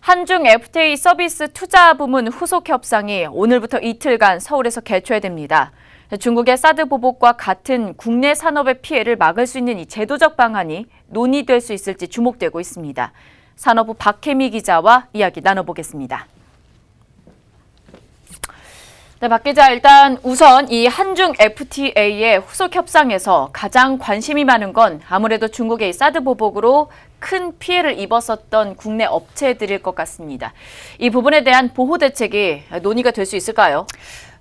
한중 FTA 서비스 투자 부문 후속 협상이 오늘부터 이틀간 서울에서 개최됩니다. 중국의 사드 보복과 같은 국내 산업의 피해를 막을 수 있는 이 제도적 방안이 논의될 수 있을지 주목되고 있습니다. 산업부 박혜미 기자와 이야기 나눠보겠습니다. 네, 박 기자, 일단 우선 이 한중 FTA의 후속 협상에서 가장 관심이 많은 건 아무래도 중국의 사드 보복으로 큰 피해를 입었었던 국내 업체들일 것 같습니다. 이 부분에 대한 보호 대책이 논의가 될 수 있을까요?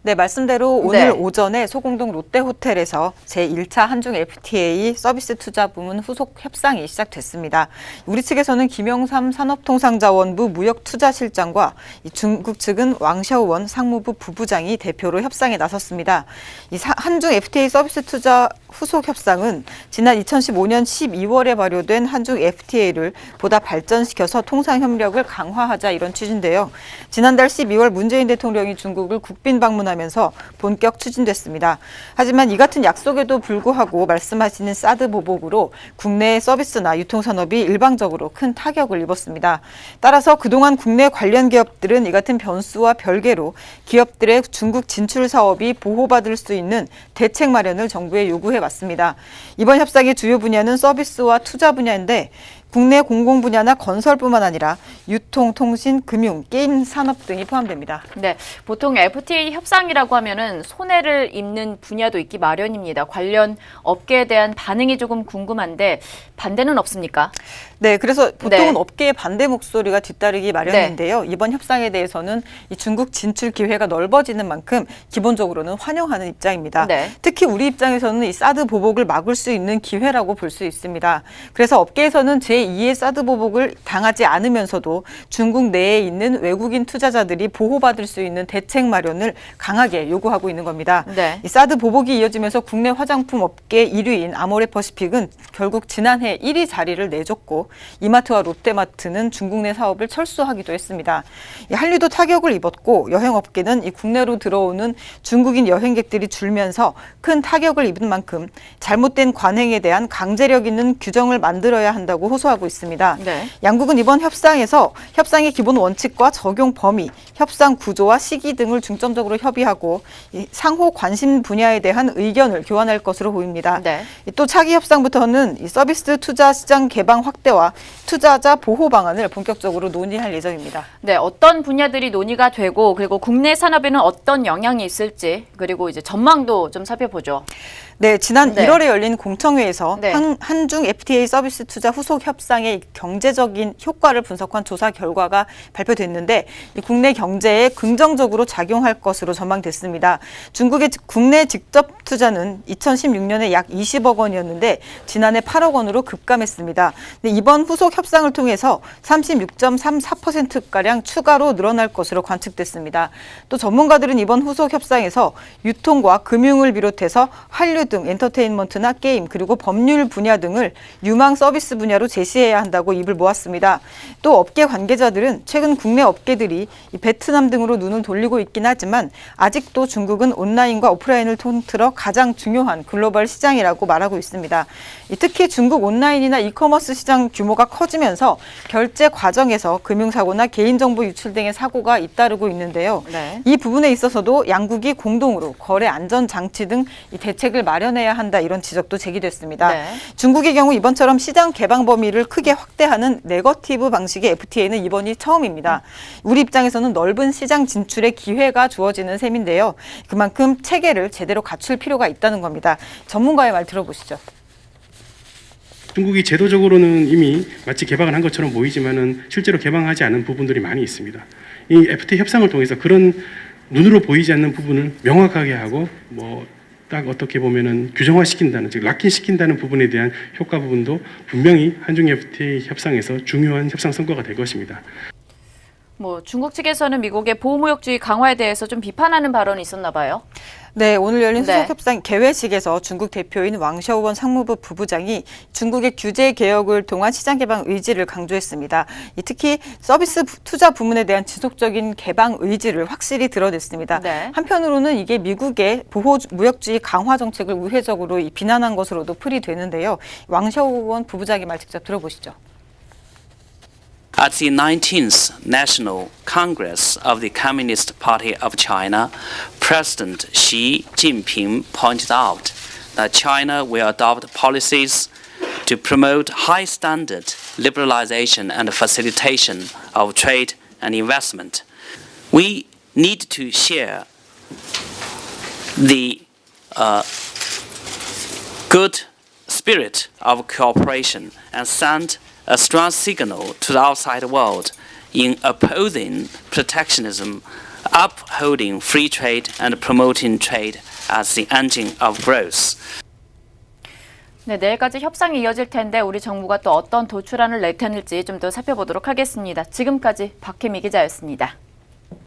네, 말씀대로 오늘 오전에 소공동 롯데호텔에서 제1차 한중 FTA 서비스 투자 부문 후속 협상이 시작됐습니다. 우리 측에서는 김영삼 산업통상자원부 무역투자실장과 중국 측은 왕샤오원 상무부 부부장이 대표로 협상에 나섰습니다. 이 한중 FTA 서비스 투자 후속 협상은 지난 2015년 12월에 발효된 한중 FTA를 보다 발전시켜서 통상 협력을 강화하자 이런 취지인데요. 지난달 12월 문재인 대통령이 중국을 국빈 방문하면서 본격 추진됐습니다. 하지만 이 같은 약속에도 불구하고 말씀하시는 사드 보복으로 국내 서비스나 유통산업이 일방적으로 큰 타격을 입었습니다. 따라서 그동안 국내 관련 기업들은 이 같은 변수와 별개로 기업들의 중국 진출 사업이 보호받을 수 있는 대책 마련을 정부에 요구해 왔습니다. 이번 협상의 주요 분야는 서비스와 투자 분야인데 국내 공공 분야나 건설뿐만 아니라 유통, 통신, 금융, 게임 산업 등이 포함됩니다. 네, 보통 FTA 협상이라고 하면은 손해를 입는 분야도 있기 마련입니다. 관련 업계에 대한 반응이 조금 궁금한데 반대는 없습니까? 네, 그래서 보통은 업계의 반대 목소리가 뒤따르기 마련인데요. 이번 협상에 대해서는 이 중국 진출 기회가 넓어지는 만큼 기본적으로는 환영하는 입장입니다. 특히 우리 입장에서는 이 사드 보복을 막을 수 있는 기회라고 볼 수 있습니다. 그래서 업계에서는 제2의 사드 보복을 당하지 않으면서도 중국 내에 있는 외국인 투자자들이 보호받을 수 있는 대책 마련을 강하게 요구하고 있는 겁니다. 이 사드 보복이 이어지면서 국내 화장품 업계 1위인 아모레퍼시픽은 결국 지난해 1위 자리를 내줬고 이마트와 롯데마트는 중국 내 사업을 철수하기도 했습니다. 한류도 타격을 입었고 여행업계는 이 국내로 들어오는 중국인 여행객들이 줄면서 큰 타격을 입은 만큼 잘못된 관행에 대한 강제력 있는 규정을 만들어야 한다고 호소하고 있습니다. 양국은 이번 협상에서 협상의 기본 원칙과 적용 범위, 협상 구조와 시기 등을 중점적으로 협의하고 상호 관심 분야에 대한 의견을 교환할 것으로 보입니다. 또 차기 협상부터는 이 서비스 투자 시장 개방 확대와 투자자 보호 방안을 본격적으로 논의할 예정입니다. 네, 어떤 분야들이 논의가 되고 그리고 국내 산업에는 어떤 영향이 있을지 그리고 이제 전망도 좀 살펴보죠. 네, 지난 1월에 열린 공청회에서 한중 FTA 서비스 투자 후속 협상의 경제적인 효과를 분석한 조사 결과가 발표됐는데 국내 경제에 긍정적으로 작용할 것으로 전망됐습니다. 중국의 국내 직접 투자는 2016년에 약 20억 원이었는데 지난해 8억 원으로 급감했습니다. 이번 후속 협상을 통해서 36.34%가량 추가로 늘어날 것으로 관측됐습니다. 또 전문가들은 이번 후속 협상에서 유통과 금융을 비롯해서 한류 등 엔터테인먼트나 게임 그리고 법률 분야 등을 유망 서비스 분야로 제시해야 한다고 입을 모았습니다. 또 업계 관계자들은 최근 국내 업계들이 베트남 등으로 눈을 돌리고 있긴 하지만 아직도 중국은 온라인과 오프라인을 통틀어 가장 중요한 글로벌 시장이라고 말하고 있습니다. 특히 중국 온라인이나 이커머스 시장 규모가 커지면서 결제 과정에서 금융사고나 개인정보 유출 등의 사고가 잇따르고 있는데요. 이 부분에 있어서도 양국이 공동으로 거래 안전 장치 등 대책을 마련해야 한다 이런 지적도 제기됐습니다. 중국의 경우 이번처럼 시장 개방 범위를 크게 확대하는 네거티브 방식의 FTA는 이번이 처음입니다. 우리 입장에서는 넓은 시장 진출의 기회가 주어지는 셈인데요. 그만큼 체계를 제대로 갖출 필요가 있다는 겁니다. 전문가의 말 들어보시죠. 중국이 제도적으로는 이미 마치 개방을 한 것처럼 보이지만은 실제로 개방하지 않은 부분들이 많이 있습니다. 이 FTA 협상을 통해서 그런 눈으로 보이지 않는 부분을 명확하게 하고 딱 어떻게 보면은 규정화시킨다는, 즉 락인시킨다는 부분에 대한 효과 부분도 분명히 한중 FTA 협상에서 중요한 협상 성과가 될 것입니다. 중국 측에서는 미국의 보호무역주의 강화에 대해서 좀 비판하는 발언이 있었나 봐요. 네, 오늘 열린 수석협상 개회식에서 중국 대표인 왕샤오원 상무부 부부장이 중국의 규제 개혁을 통한 시장 개방 의지를 강조했습니다. 특히 서비스 투자 부문에 대한 지속적인 개방 의지를 확실히 드러냈습니다. 한편으로는 이게 미국의 보호 무역주의 강화 정책을 우회적으로 비난한 것으로도 풀이되는데요. 왕샤오원 부부장의 말 직접 들어보시죠. At the 19th National Congress of the Communist Party of China, President Xi Jinping pointed out that China will adopt policies to promote high-standard liberalization and facilitation of trade and investment. We need to share the good spirit of cooperation and send a strong signal to the outside world in opposing protectionism, upholding free trade and promoting trade as the engine of growth. 네, 내일까지 협상이 이어질 텐데 우리 정부가 또 어떤 도출안을 낼 테는지 좀 더 살펴보도록 하겠습니다. 지금까지 박혜미 기자였습니다.